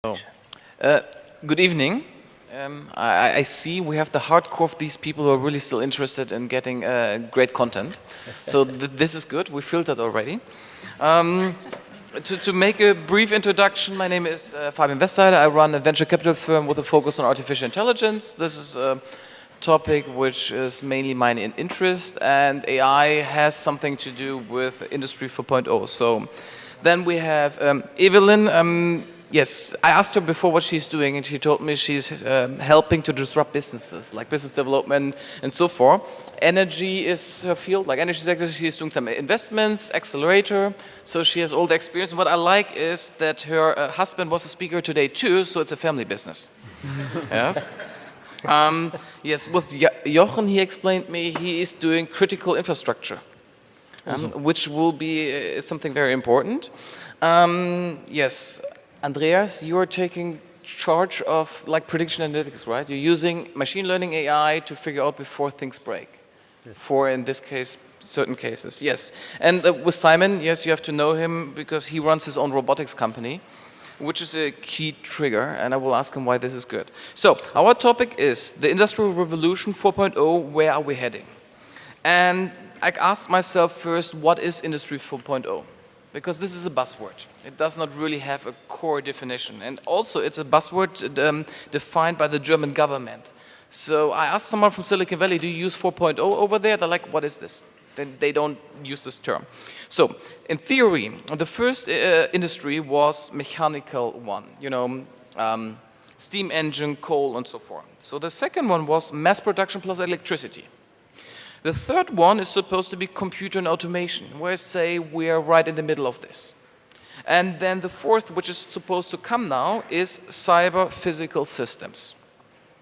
Oh. Good evening. I see we have the hardcore of these people who are really still interested in getting great content. So this is good. We filtered already. To make a brief introduction, my name is Fabian Westheide. I run a venture capital firm with a focus on artificial intelligence. This is a topic which is mainly mine in interest, and AI has something to do with Industry 4.0. So then we have Evelyn. Yes, I asked her before what she's doing, and she told me she's helping to disrupt businesses, like business development and so forth. Energy is her field, like energy sector. She's doing some investments, accelerator, so she has all the experience. What I like is that her husband was a speaker today too, so it's a family business. Yes. Yes, with Jochen, he explained me he is doing critical infrastructure, which will be something very important. Yes. Andreas, you are taking charge of like prediction analytics, right? You're using machine learning AI to figure out before things break. Yes. For, in this case, certain cases. Yes. And with Simon, yes, you have to know him because he runs his own robotics company, which is a key trigger, and I will ask him why this is good. So, our topic is the Industrial Revolution 4.0, where are we heading? And I asked myself first, what is Industry 4.0? Because this is a buzzword. It does not really have a core definition. And also it's a buzzword defined by the German government. So I asked someone from Silicon Valley, do you use 4.0 over there? They're like, what is this? Then they don't use this term. So in theory, the first industry was mechanical one, you know, steam engine, coal, and so forth. So the second one was mass production plus electricity. The third one is supposed to be computer and automation, where I say we are right in the middle of this. And then the fourth, which is supposed to come now, is cyber physical systems.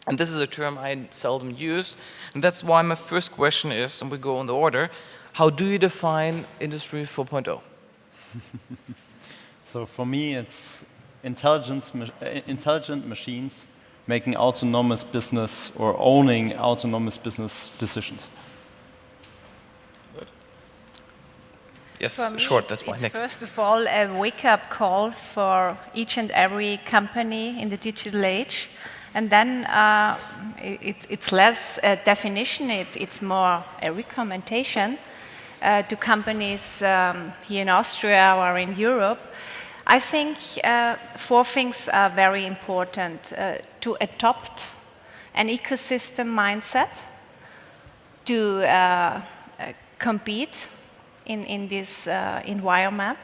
And this is a term I seldom use, and that's why my first question is, and we go in the order, how do you define Industry 4.0? So for me, it's intelligent machines making autonomous business or owning autonomous business decisions. Yes, for me, short, that's why. It's next. First of all, a wake-up call for each and every company in the digital age. And then it's less a definition, it's more a recommendation to companies here in Austria or in Europe. I think four things are very important. To adopt an ecosystem mindset, to compete in this environment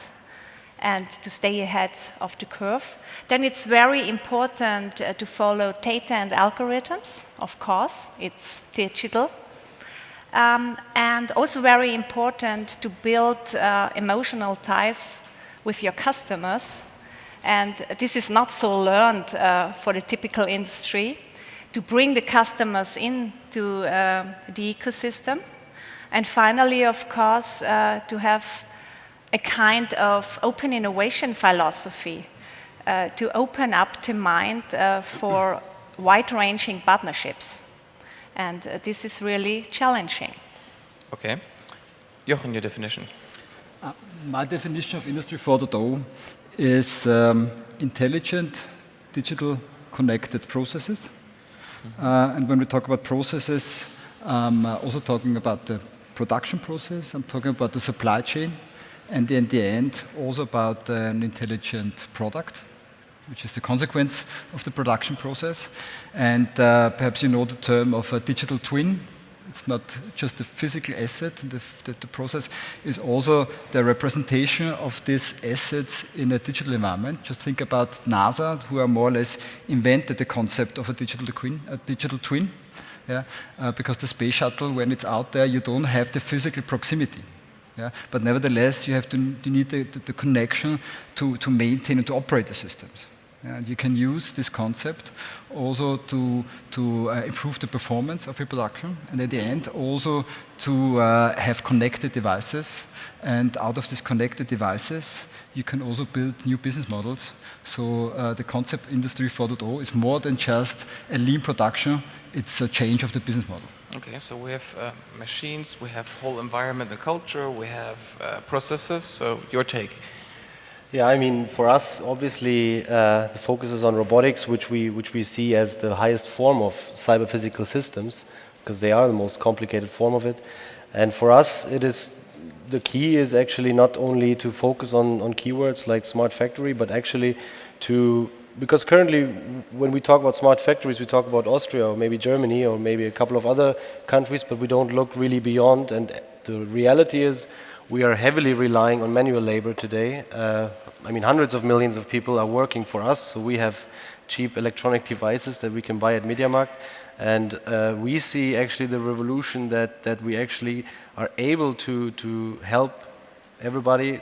and to stay ahead of the curve. Then it's very important to follow data and algorithms, of course, it's digital. And also very important to build emotional ties with your customers. And this is not so learned for the typical industry, to bring the customers into the ecosystem. And finally, of course, to have a kind of open innovation philosophy, to open up the mind for wide-ranging partnerships. And this is really challenging. Okay. Jochen, your definition. My definition of Industry 4.0 is intelligent, digital, connected processes. And when we talk about processes, I'm also talking about the production process, I'm talking about the supply chain, and in the end, also about an intelligent product, which is the consequence of the production process. And perhaps you know the term of a digital twin. It's not just a physical asset, the process is also the representation of these assets in a digital environment. Just think about NASA, who are more or less invented the concept of a digital twin. Yeah, because the space shuttle, when it's out there, you don't have the physical proximity. Yeah? But nevertheless, you need the connection to maintain and to operate the systems. Yeah? And you can use this concept also to improve the performance of your production, and at the end also to have connected devices. And out of these connected devices, you can also build new business models. So the concept Industry 4.0 is more than just a lean production, it's a change of the business model. Okay, so we have machines, we have whole environment and culture, we have processes, so your take. Yeah, I mean, for us, obviously, the focus is on robotics, which we see as the highest form of cyber-physical systems, because they are the most complicated form of it. And for us, the key is actually not only to focus on keywords like smart factory, but actually because currently, when we talk about smart factories, we talk about Austria or maybe Germany or maybe a couple of other countries, but we don't look really beyond. And the reality is, we are heavily relying on manual labor today. I mean, hundreds of millions of people are working for us, so we have cheap electronic devices that we can buy at MediaMarkt. And we see actually the revolution that we actually are able to help everybody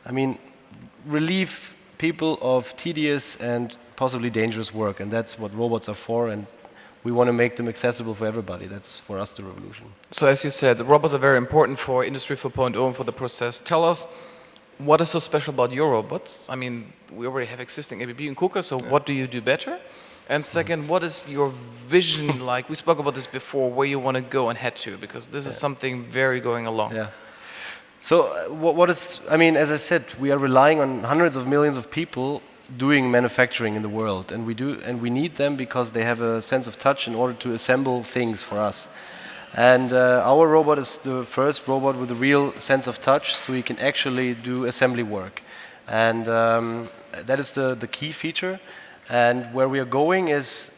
I mean, relieve people of tedious and possibly dangerous work. And that's what robots are for. And we want to make them accessible for everybody. That's, for us, the revolution. So as you said, the robots are very important for Industry 4.0 and for the process. Tell us, what is so special about your robots? I mean, we already have existing ABB and KUKA, so what do you do better? And second, what is your vision like? We spoke about this before, where you want to go and head to, because this is something very going along. Yeah. So what is, I mean, as I said, we are relying on hundreds of millions of people doing manufacturing in the world, and we need them because they have a sense of touch in order to assemble things for us. And our robot is the first robot with a real sense of touch, so he can actually do assembly work. And that is the key feature. And where we are going is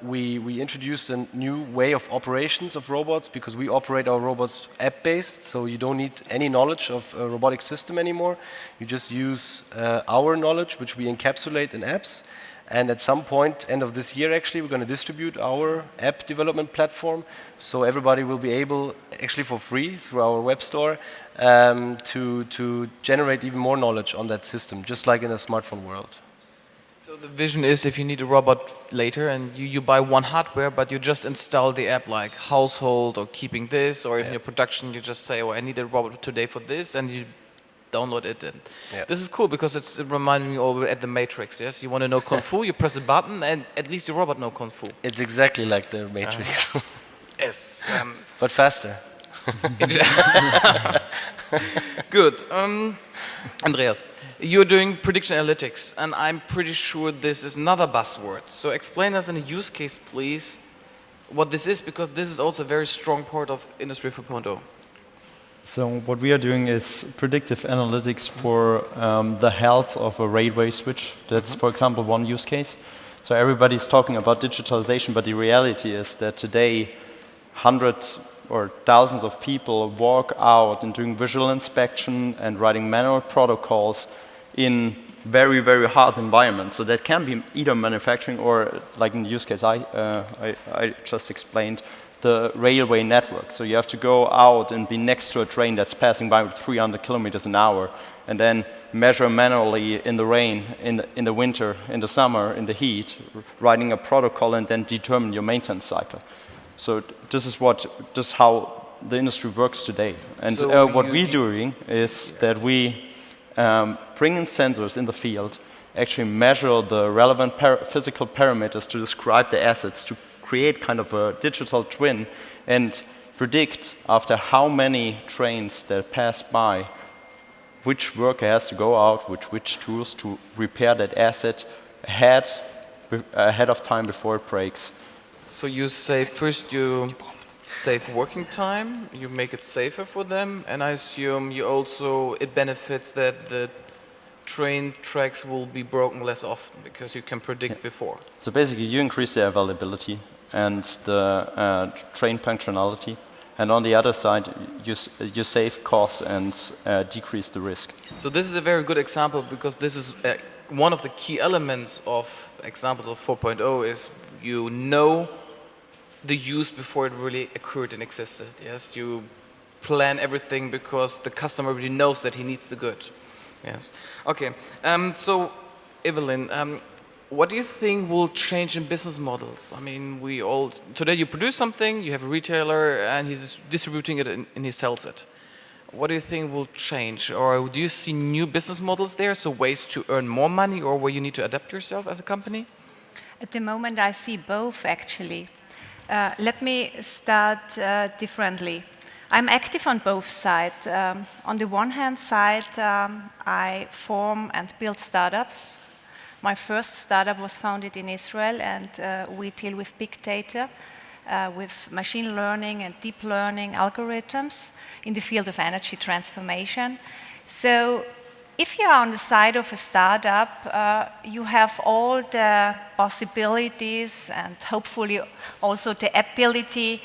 we introduced a new way of operations of robots, because we operate our robots app-based, so you don't need any knowledge of a robotic system anymore. You just use our knowledge, which we encapsulate in apps. And at some point, end of this year actually, we're going to distribute our app development platform, so everybody will be able, actually for free, through our web store, to generate even more knowledge on that system, just like in a smartphone world. So the vision is, if you need a robot later and you buy one hardware, but you just install the app like household or keeping this, or in your production you just say, oh, I need a robot today for this, and you download it. And this is cool because it reminds me of at the Matrix, yes? You want to know Kung Fu, you press a button and at least your robot knows Kung Fu. It's exactly like the Matrix. Yes. But faster. Good. Andreas, you're doing prediction analytics, and I'm pretty sure this is another buzzword. So explain us in a use case, please, what this is, because this is also a very strong part of Industry 4.0. So what we are doing is predictive analytics for the health of a railway switch. That's, for example, one use case. So everybody's talking about digitalization, but the reality is that today hundreds or thousands of people walk out and doing visual inspection and writing manual protocols in very, very hard environments. So that can be either manufacturing or, like in the use case I just explained, the railway network. So you have to go out and be next to a train that's passing by with 300 kilometers an hour, and then measure manually in the rain, in the winter, in the summer, in the heat, writing a protocol and then determine your maintenance cycle. So this is how the industry works today. And so what we're doing is that we bring in sensors in the field, actually measure the relevant physical parameters to describe the assets, to create kind of a digital twin and predict after how many trains that pass by which worker has to go out with which tools to repair that asset ahead of time before it breaks. So you say first you save working time, you make it safer for them, and I assume you also, it benefits that the train tracks will be broken less often because you can predict before. So basically you increase the availability and the train punctuality, and on the other side you save costs and decrease the risk. So this is a very good example, because this is one of the key elements of examples of 4.0 is you know the use before it really occurred and existed. Yes, you plan everything because the customer really knows that he needs the good. Yes. Okay. So, Evelyn, what do you think will change in business models? I mean, today you produce something, you have a retailer, and he's distributing it and he sells it. What do you think will change? Or do you see new business models there, so ways to earn more money, or where you need to adapt yourself as a company? At the moment, I see both, actually. Let me start differently. I'm active on both sides. On the one hand side, I form and build startups. My first startup was founded in Israel, and we deal with big data, with machine learning and deep learning algorithms in the field of energy transformation. So if you are on the side of a startup, you have all the possibilities and hopefully also the ability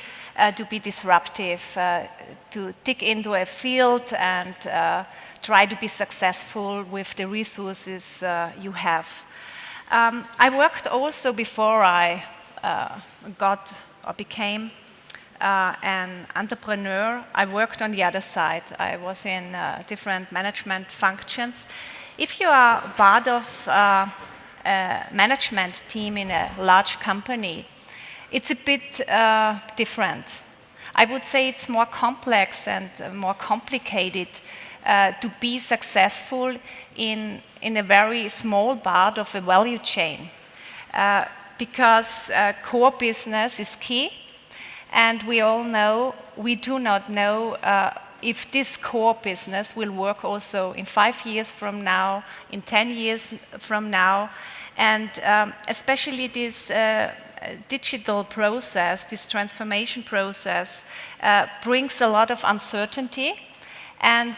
to be disruptive, to dig into a field and try to be successful with the resources you have. I worked also before I got or became an entrepreneur. I worked on the other side. I was in different management functions. If you are part of a management team in a large company, it's a bit different. I would say it's more complex and more complicated to be successful in a very small part of a value chain because core business is key, and we all know, we do not know if this core business will work also in 5 years from now, in 10 years from now, and especially this digital process, this transformation process, brings a lot of uncertainty, and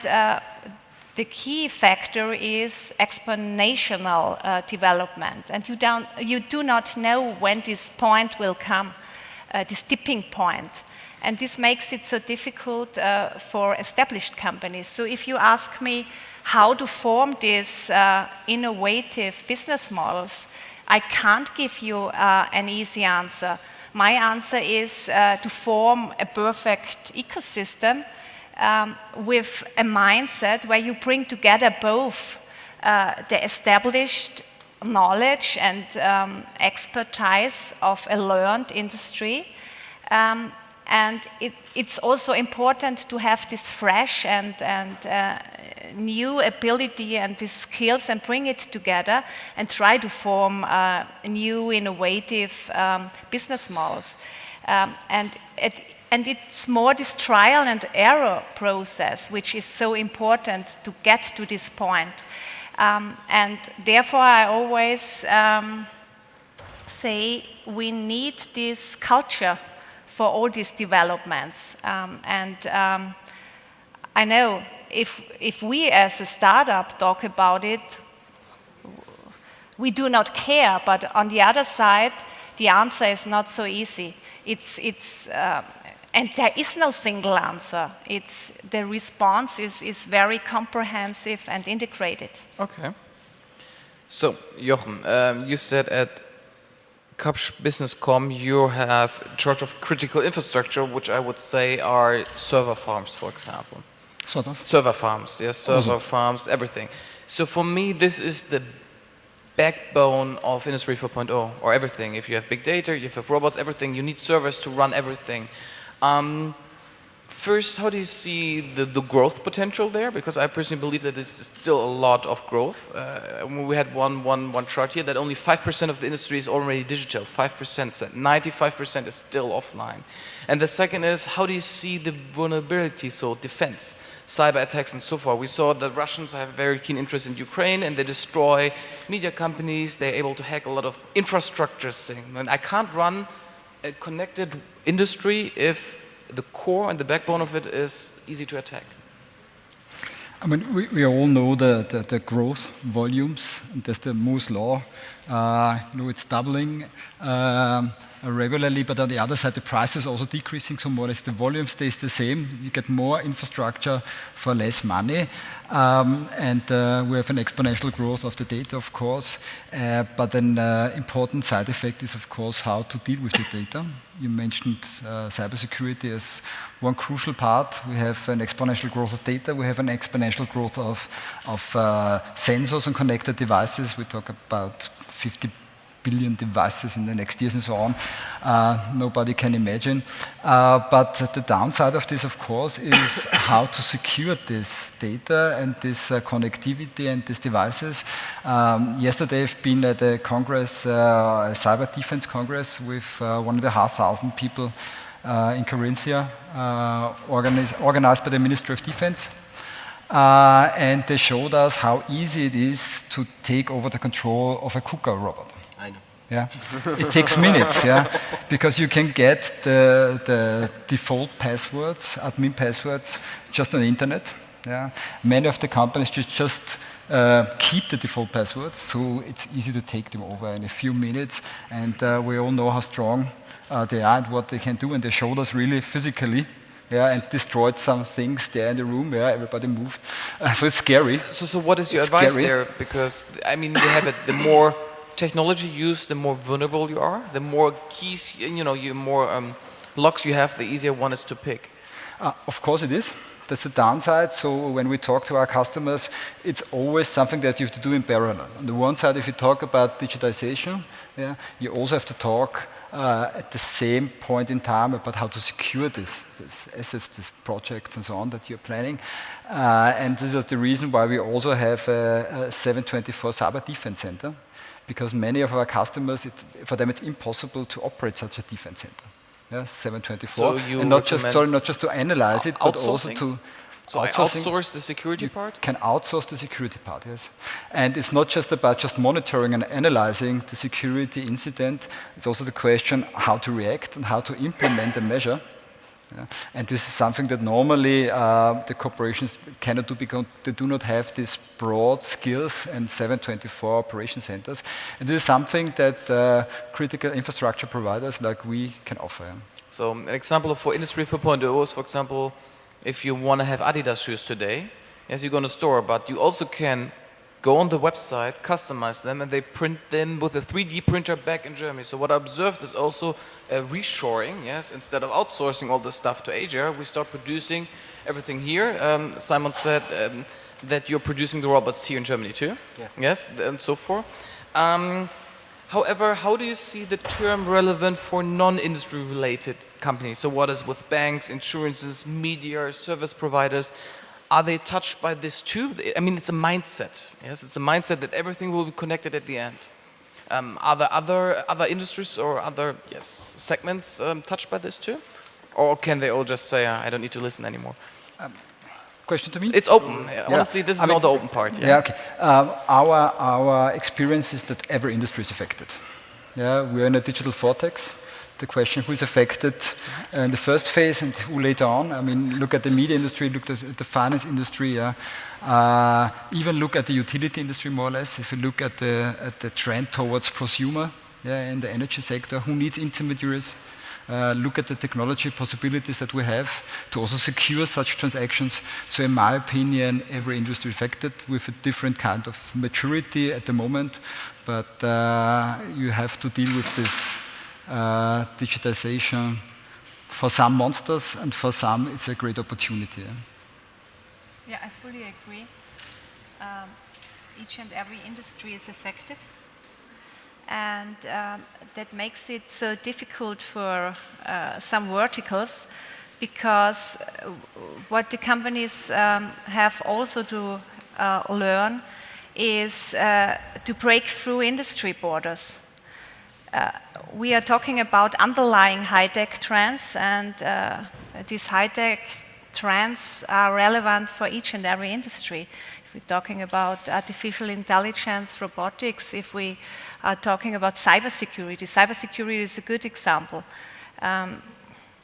the key factor is exponential development, and you do not know when this point will come, this tipping point, and this makes it so difficult for established companies. So if you ask me how to form these innovative business models, I can't give you an easy answer. My answer is to form a perfect ecosystem with a mindset where you bring together both the established knowledge and expertise of a learned industry. And it's also important to have this fresh and new ability and these skills and bring it together and try to form new innovative business models. And it's more this trial and error process which is so important to get to this point. And therefore I always say we need this culture for all these developments. I know if we as a startup talk about it, we do not care, but on the other side, the answer is not so easy. And there is no single answer. The response is very comprehensive and integrated. Okay. So, Jochen, you said at Business.com you have charge of critical infrastructure, which I would say are server farms, for example. Sort of. Server farms, yes, server farms, everything. So for me, this is the backbone of Industry 4.0, or everything. If you have big data, you have robots, everything, you need servers to run everything. First, how do you see the growth potential there? Because I personally believe that this is still a lot of growth. We had one chart here that only 5% of the industry is already digital, 5%, so 95% is still offline. And the second is, how do you see the vulnerability, so defense, cyber attacks and so forth? We saw that Russians have very keen interest in Ukraine and they destroy media companies, they're able to hack a lot of infrastructures. And I can't run a connected industry if the core and the backbone of it is easy to attack. I mean, we all know the growth volumes, and that's the Moore's law. It's doubling regularly, but on the other side, the price is also decreasing, so more or less the volume stays the same. You get more infrastructure for less money, and we have an exponential growth of the data, of course, but an important side effect is, of course, how to deal with the data. You mentioned cybersecurity as one crucial part. We have an exponential growth of data. We have an exponential growth of sensors and connected devices. We talk about 50 billion devices in the next years and so on. Nobody can imagine. But the downside of this, of course, is how to secure this data and this connectivity and these devices. Yesterday I've been at a congress, a cyber defense congress with 1,500 people in Carinthia, organized by the Ministry of Defense. And they showed us how easy it is to take over the control of a KUKA robot. I know. Yeah, it takes minutes, yeah, because you can get the default passwords, admin passwords, just on the internet. Yeah, many of the companies just keep the default passwords, so it's easy to take them over in a few minutes. And we all know how strong they are and what they can do. And they showed us really physically, yeah, and destroyed some things there in the room. Yeah, everybody moved. So it's scary. So what is your It's advice scary. there? Because I mean, you have it. The more technology used, the more vulnerable you are. The more keys, you more locks you have, the easier one is to pick. Of course it is. That's the downside. So when we talk to our customers, it's always something that you have to do in parallel. On the one side, if you talk about digitization, yeah, you also have to talk at the same point in time about how to secure this assets, this project and so on that you're planning. And this is the reason why we also have a 724 Cyber Defense Center, because many of our customers, for them it's impossible to operate such a defense center. Yeah, 724, So you and not just to analyze it, but also outsourcing? to So I outsource the security part? can outsource the security part, yes. And it's not just about just monitoring and analyzing the security incident. It's also the question how to react and how to implement the measure. Yeah. And this is something that normally the corporations cannot do because they do not have these broad skills and 724 operation centers. And this is something that critical infrastructure providers like we can offer. So an example for Industry 4.0 is, for example, if you want to have Adidas shoes today, yes, you go in a store, but you also can go on the website, customize them, and they print them with a 3D printer back in Germany. So what I observed is also reshoring, yes, instead of outsourcing all the stuff to Asia, we start producing everything here. Simon said that you're producing the robots here in Germany too, Yeah. yes, and so forth. However, how do you see the term relevant for non-industry related companies? So what is with banks, insurances, media, service providers? Are they touched by this too? I mean, it's a mindset. Yes, it's a mindset that everything will be connected at the end. Are there other industries or other segments touched by this too? Or can they all just say, I don't need to listen anymore? Question to me? It's open. Honestly, this is not the open part. Yeah, okay. Our experience is that every industry is affected. Yeah, we're in a digital vortex. The question who is affected in the first phase and who later on. I mean, look at the media industry, look at the finance industry, even look at the utility industry more or less. If you look at the trend towards prosumer, in the energy sector, who needs intermediaries? Look at the technology possibilities that we have to also secure such transactions. So in my opinion, every industry affected with a different kind of maturity at the moment, but you have to deal with this digitization. For some monsters and for some it's a great opportunity. Yeah, I fully agree. Each and every industry is affected. And that makes it so difficult for some verticals, because what the companies have also to learn is to break through industry borders. We are talking about underlying high-tech trends, and these high-tech trends are relevant for each and every industry. If we're talking about artificial intelligence, robotics, if we are talking about cybersecurity. Cybersecurity is a good example.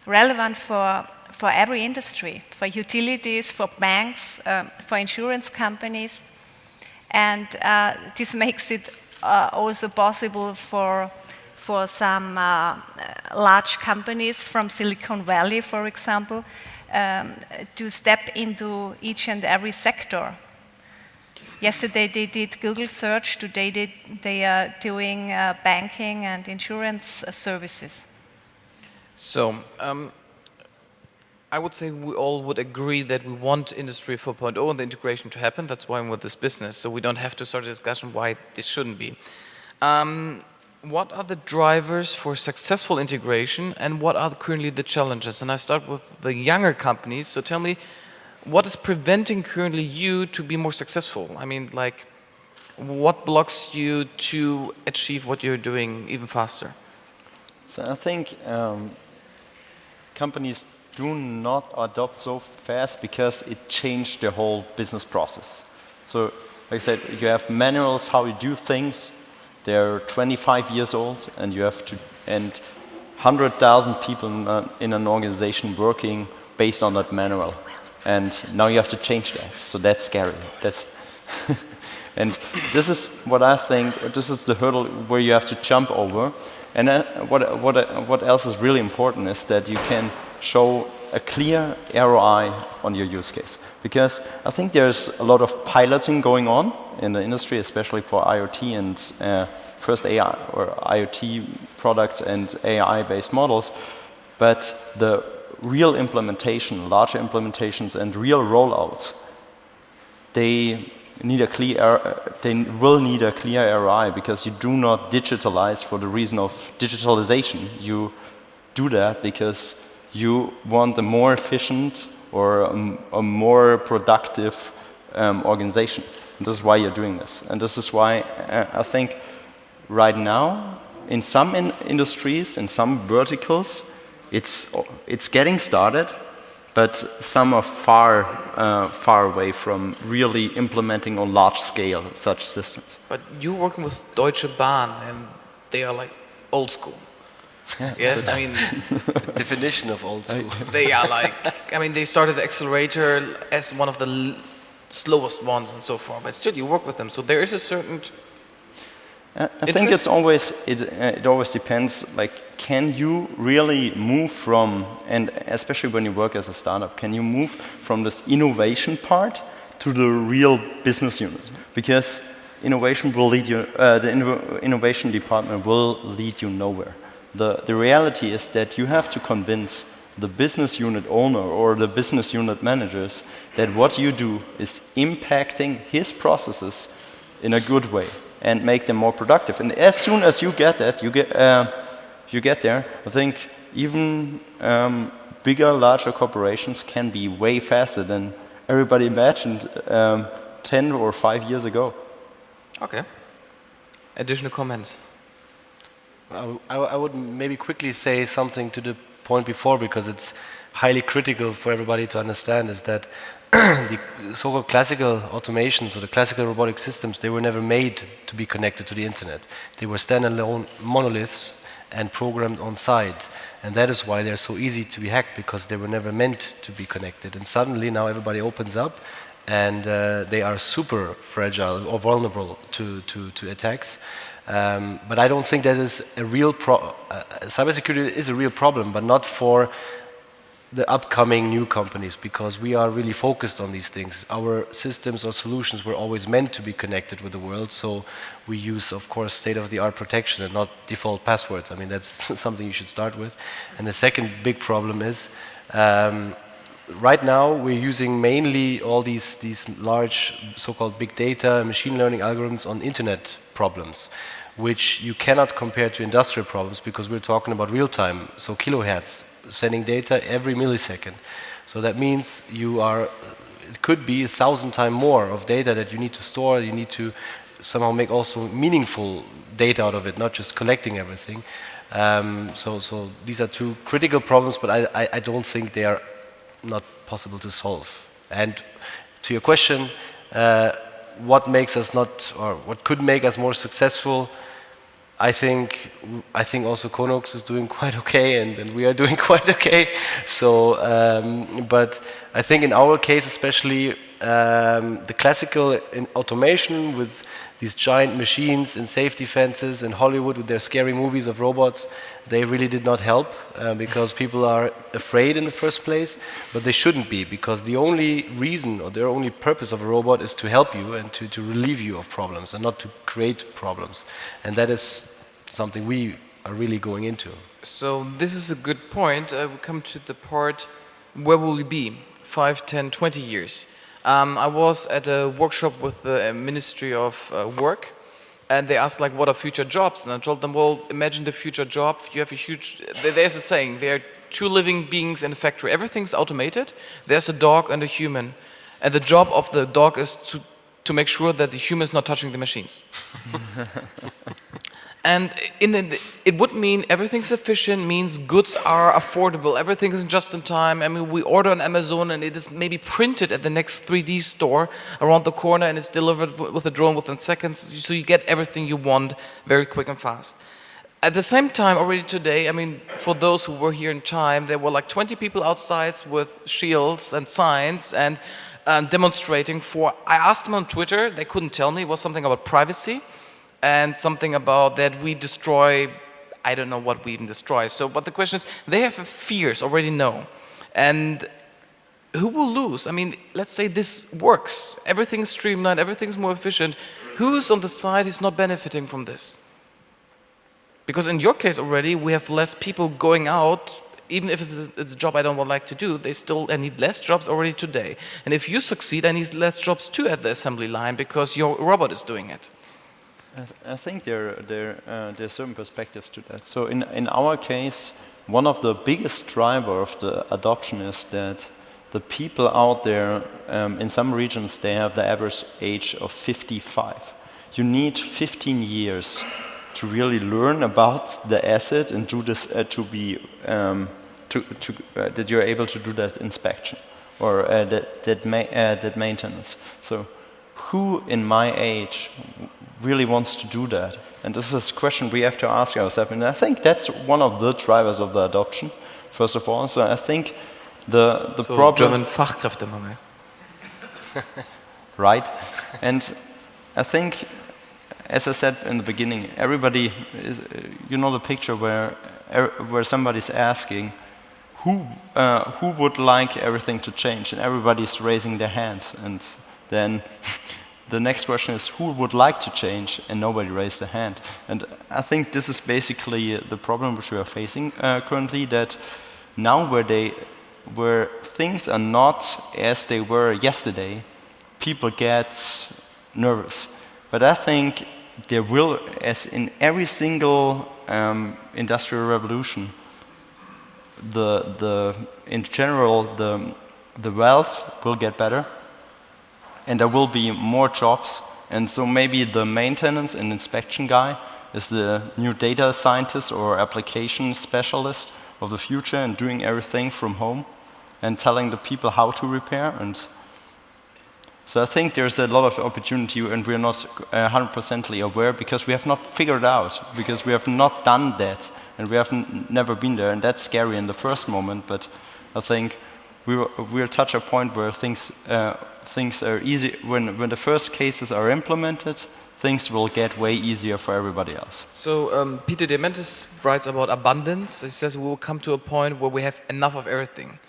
Relevant for every industry, for utilities, for banks, for insurance companies. And this makes it also possible for some large companies from Silicon Valley, for example, to step into each and every sector. Yesterday they did Google search, today they are doing banking and insurance services. So, I would say we all would agree that we want Industry 4.0 and the integration to happen. That's why I'm with this business. So we don't have to start a discussion why this shouldn't be. What are the drivers for successful integration, and what are currently the challenges? And I start with the younger companies. So tell me, what is preventing currently you to be more successful? I mean, like, what blocks you to achieve what you're doing even faster? So I think companies do not adopt so fast because it changed the whole business process. So, like I said, you have manuals how you do things. They're 25 years old, and you have to, and 100,000 people in an organization working based on that manual. And now you have to change that. So that's scary. That's and this is what I think, this is the hurdle where you have to jump over. And what else is really important is that you can show a clear ROI on your use case. Because I think there's a lot of piloting going on in the industry, especially for IoT and first AI or IoT products and AI-based models. But the real implementation, larger implementations and real rollouts, they will need a clear ROI, because you do not digitalize for the reason of digitalization. You do that because you want a more efficient or a more productive organization. And this is why you're doing this. And this is why I think right now, in some industries, in some verticals, it's getting started, but some are far away from really implementing on large scale such systems. But you're working with Deutsche Bahn, and they are like old school. Yeah. Yes, I mean, The definition of old school. they are like, I mean, they started the accelerator as one of the slowest ones and so forth, but still you work with them. So there is a certain I think it's always, it always depends, like, can you really move from, and especially when you work as a startup, can you move from this innovation part to the real business unit? Because innovation will lead you, the innovation department will lead you nowhere. The reality is that you have to convince the business unit owner or the business unit managers that what you do is impacting his processes in a good way and make them more productive. And as soon as you get that, you get there, I think even bigger, larger corporations can be way faster than everybody imagined 10 or 5 years ago. Okay. Additional comments? I would maybe quickly say something to the point before, because it's highly critical for everybody to understand, is that the so-called classical automations or the classical robotic systems, they were never made to be connected to the internet. They were standalone monoliths and programmed on site. And that is why they're so easy to be hacked, because they were never meant to be connected. And suddenly now everybody opens up, and they are super fragile or vulnerable to attacks. But I don't think that is a real cybersecurity is a real problem, but not for the upcoming new companies, because we are really focused on these things. Our systems or solutions were always meant to be connected with the world, so we use, of course, state-of-the-art protection and not default passwords. I mean, that's something you should start with. And the second big problem is, right now we're using mainly all these large so-called big data machine learning algorithms on internet problems, which you cannot compare to industrial problems, because we're talking about real time, so kilohertz, sending data every millisecond. So that means it could be 1,000 times more of data that you need to store. You need to somehow make also meaningful data out of it, not just collecting everything. So these are two critical problems, but I don't think they are not possible to solve. And to your question, what makes us not, or what could make us more successful? I think also Konox is doing quite okay, and we are doing quite okay. So, but I think in our case, especially the classical automation with these giant machines and safety fences in Hollywood with their scary movies of robots, they really did not help, because people are afraid in the first place, but they shouldn't be, because the only reason or the only purpose of a robot is to help you and to relieve you of problems and not to create problems. And that is something we are really going into. So this is a good point. We come to the part, where will we be 5, 10, 20 years? I was at a workshop with the Ministry of Work, and they asked, like, what are future jobs? And I told them, well, imagine the future job. You have a huge, there's a saying, there are 2 living beings in a factory. Everything's automated. There's a dog and a human. And the job of the dog is to make sure that the human is not touching the machines. And it would mean everything's efficient, means goods are affordable, everything is just in time. I mean, we order on Amazon and it is maybe printed at the next 3D store around the corner and it's delivered with a drone within seconds, so you get everything you want very quick and fast. At the same time, already today, I mean, for those who were here in time, there were like 20 people outside with shields and signs and demonstrating for, I asked them on Twitter, they couldn't tell me, it was something about privacy. And something about that we destroy, I don't know what we even destroy. So, but the question is, they have fears, already know. And who will lose? I mean, let's say this works. Everything's streamlined, everything's more efficient. Who's on the side who's not benefiting from this? Because in your case already, we have less people going out, even if it's a job I don't like to do, I need less jobs already today. And if you succeed, I need less jobs too at the assembly line because your robot is doing it. I think there are certain perspectives to that. So in our case, one of the biggest driver of the adoption is that the people out there, in some regions, they have the average age of 55. You need 15 years to really learn about the asset and do this that you're able to do that inspection or that maintenance. So who in my age really wants to do that? And this is a question we have to ask ourselves. And I think that's one of the drivers of the adoption, first of all. So I think the so problem... German Fachkräftemangel. Right. And I think, as I said in the beginning, everybody is, you know, the picture where somebody's asking who would like everything to change, and everybody's raising their hands, and then the next question is who would like to change, and nobody raised their hand. And I think this is basically the problem which we are facing currently, that now where things are not as they were yesterday, people get nervous. But I think there will, as in every single industrial revolution, in general the wealth will get better, and there will be more jobs. And so maybe the maintenance and inspection guy is the new data scientist or application specialist of the future, and doing everything from home and telling the people how to repair. And so I think there's a lot of opportunity, and we're not 100% aware because we have not figured out, because we have not done that, and we have never been there, and that's scary in the first moment. But I think we'll touch a point where things are easy. When the first cases are implemented, things will get way easier for everybody else. So Peter Diamandis writes about abundance. He says we will come to a point where we have enough of everything.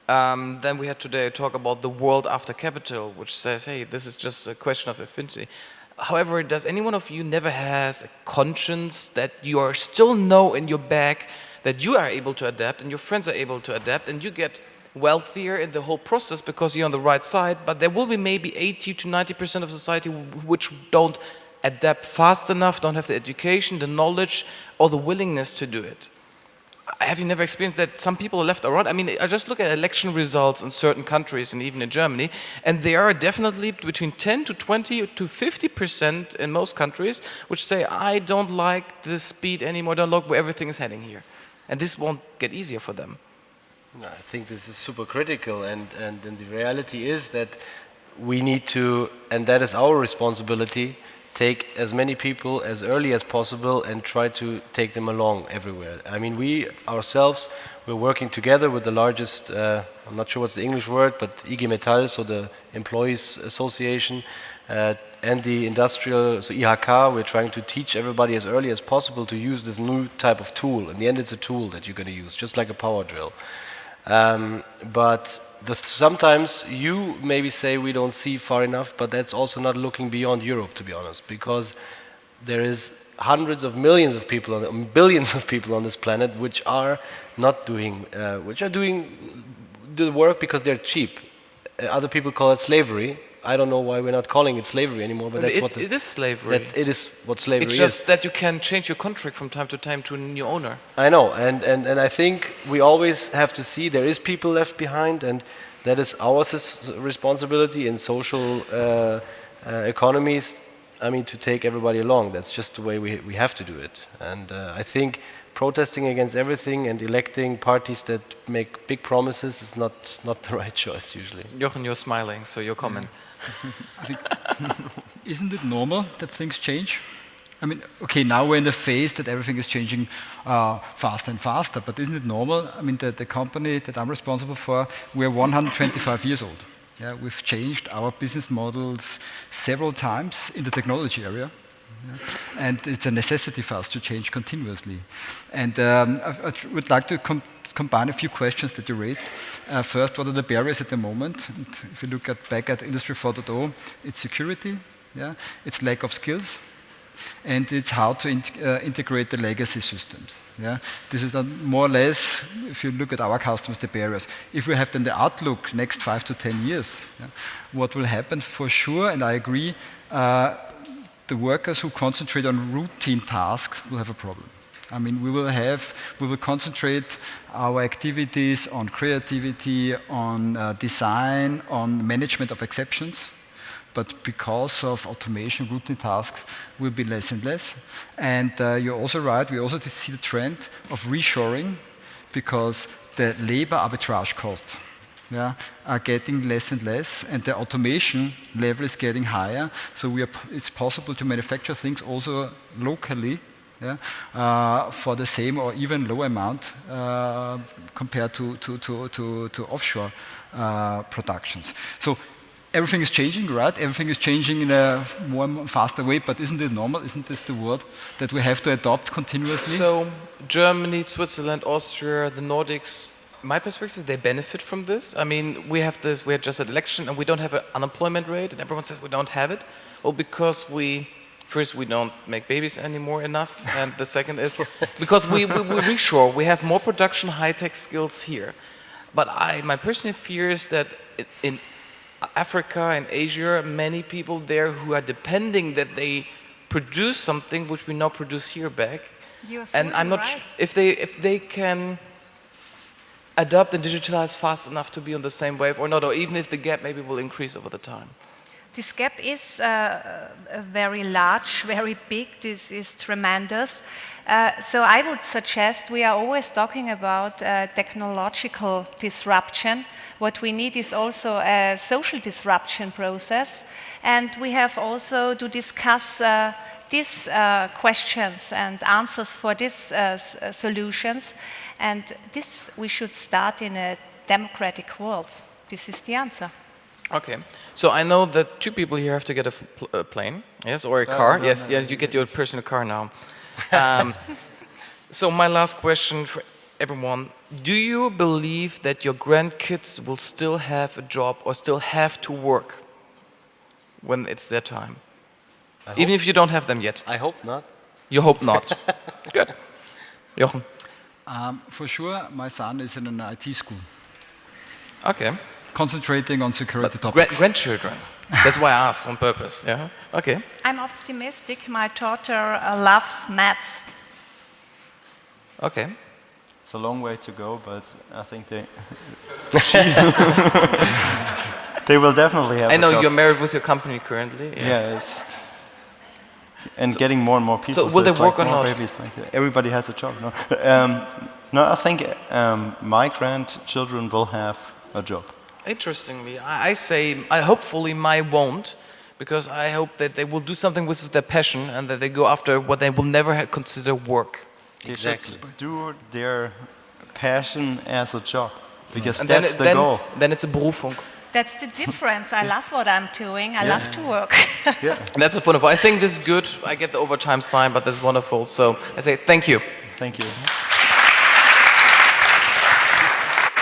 Then we had today a talk about the world after capital, which says, hey, this is just a question of efficiency. However, does any one of you never has a conscience that you are still know in your back that you are able to adapt and your friends are able to adapt and you get wealthier in the whole process because you're on the right side, but there will be maybe 80 to 90% of society which don't adapt fast enough, don't have the education, the knowledge, or the willingness to do it? Have you never experienced that some people are left around? I mean, I just look at election results in certain countries and even in Germany, and there are definitely between 10 to 20 to 50% in most countries which say, I don't like the speed anymore, don't like where everything is heading here. And this won't get easier for them. I think this is super critical, and the reality is that we need to, and that is our responsibility, take as many people as early as possible and try to take them along everywhere. I mean, we ourselves, we're working together with the largest, I'm not sure what's the English word, but IG Metall, so the Employees Association, and the industrial, so IHK, we're trying to teach everybody as early as possible to use this new type of tool. In the end, it's a tool that you're going to use, just like a power drill. But sometimes you maybe say we don't see far enough, but that's also not looking beyond Europe, to be honest, because there is hundreds of millions of people, billions of people on this planet which are not doing, which are doing the work because they're cheap. Other people call it slavery. I don't know why we're not calling it slavery anymore, but that's it is slavery. It is what slavery is. It's just that you can change your contract from time to time to a new owner. I know, and I think we always have to see there is people left behind, and that is our responsibility in social economies I mean, to take everybody along. That's just the way we have to do it. And I think protesting against everything and electing parties that make big promises is not the right choice usually. Jochen, you're smiling, so your comment. I think, isn't it normal that things change? I mean, okay, now we're in the phase that everything is changing faster and faster, but isn't it normal? I mean, the company that I'm responsible for, we're 125 years old. Yeah, we've changed our business models several times in the technology area. Yeah. And it's a necessity for us to change continuously. And I would like to combine a few questions that you raised. First, what are the barriers at the moment? And if you look back at Industry 4.0, it's security, yeah? It's lack of skills, and it's how to integrate the legacy systems. Yeah? This is more or less, if you look at our customers, the barriers. If we have then the outlook next 5 to 10 years, yeah, what will happen for sure, and I agree, the workers who concentrate on routine tasks will have a problem. I mean, we will concentrate our activities on creativity, on design, on management of exceptions. But because of automation, routine tasks will be less and less. And you're also right, we also see the trend of reshoring because the labor arbitrage costs are getting less and less, and the automation level is getting higher. So it's possible to manufacture things also locally for the same or even lower amount compared to offshore productions. So everything is changing, right? Everything is changing in a more faster way, but isn't it normal? Isn't this the word that we have to adopt continuously? So Germany, Switzerland, Austria, the Nordics, my perspective is they benefit from this. I mean, we had just an election and we don't have an unemployment rate, and everyone says we don't have it. Well, because first, we don't make babies anymore enough, and the second is because we reshore, we have more production, high-tech skills here. But my personal fear is that in Africa and Asia, many people there who are depending that they produce something which we now produce here back. And I'm not sure if they can adapt and digitalize fast enough to be on the same wave or not, or even if the gap maybe will increase over the time. This gap is very large, very big. This is tremendous. So I would suggest we are always talking about technological disruption. What we need is also a social disruption process. And we have also to discuss these questions and answers for these solutions. And this we should start in a democratic world. This is the answer. Okay, so I know that 2 people here have to get a plane, yes, or a car. Yes, you get your personal car now. So my last question for everyone, do you believe that your grandkids will still have a job or still have to work when it's their time? Even if you don't have them yet? I hope not. You hope not. Good. Jochen? For sure, my son is in an IT school. Okay. Concentrating on security topics. Grandchildren. That's why I asked on purpose. Yeah. Okay. I'm optimistic. My daughter loves maths. Okay. It's a long way to go, but I think they will definitely have. I know a job. you're married with your company currently. Yes. Yeah, and getting more and more people. So will they work or not? Babies, everybody has a job. No, no. I think my grandchildren will have a job. Interestingly, I hopefully mine won't, because I hope that they will do something with their passion and that they go after what they will never consider work. Exactly. Do their passion as a job, because And that's the goal. Then it's a Berufung. That's the difference. I love what I'm doing. I love to work. Yeah. And that's wonderful. I think this is good. I get the overtime sign, but that's wonderful. So I say thank you. Thank you.